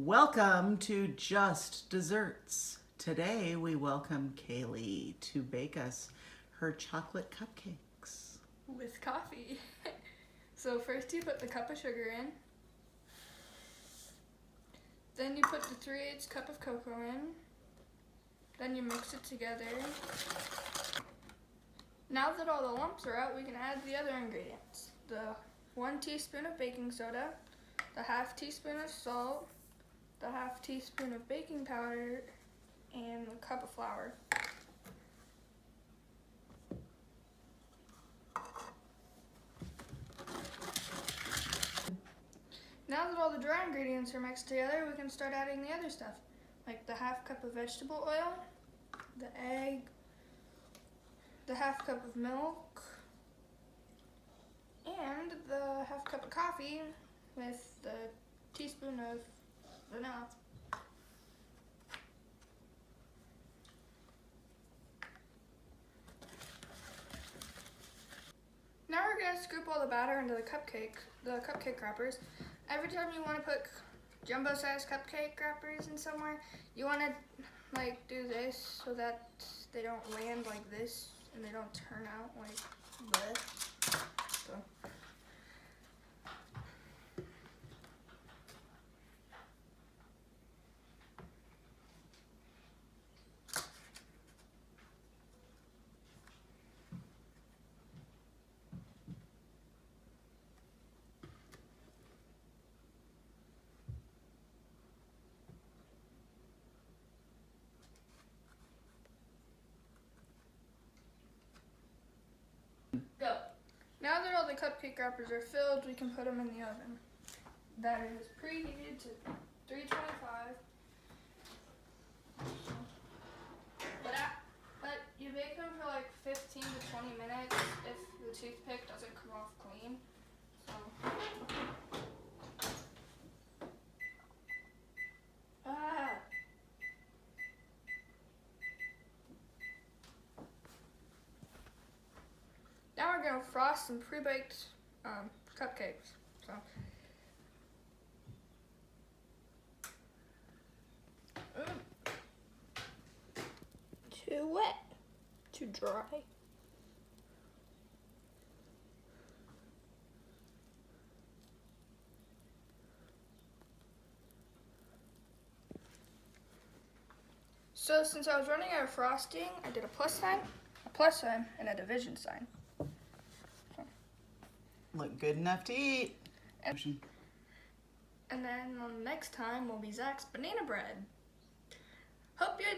Welcome to Just Desserts. Today we welcome Kaylee to bake us her chocolate cupcakes. With coffee. So first you put the cup of sugar in. Then you put the 3/8 cup of cocoa in. Then you mix it together. Now that all the lumps are out, we can add the other ingredients. The 1 teaspoon of baking soda, the 1/2 teaspoon of salt, the 1/2 teaspoon of baking powder, and a cup of flour. Now that all the dry ingredients are mixed together, we can start adding the other stuff, like the 1/2 cup of vegetable oil, the egg, the 1/2 cup of milk, and the 1/2 cup of coffee with the teaspoon of vanilla. Now we're going to scoop all the batter into the cupcake wrappers. Every time you want to put jumbo-sized cupcake wrappers in somewhere, you want to do this so that they don't land like this and they don't turn out like this. So. Go. Now that all the cupcake wrappers are filled, we can put them in the oven. That is preheated to 325. But you bake them for like 15 to 20 minutes if the toothpick doesn't come off clean. So. Now we're going to frost some pre-baked cupcakes. So. Too wet, too dry. So since I was running out of frosting, I did a plus sign, and a division sign. Look good enough to eat. And then next time will be Zach's banana bread. Hope you enjoyed.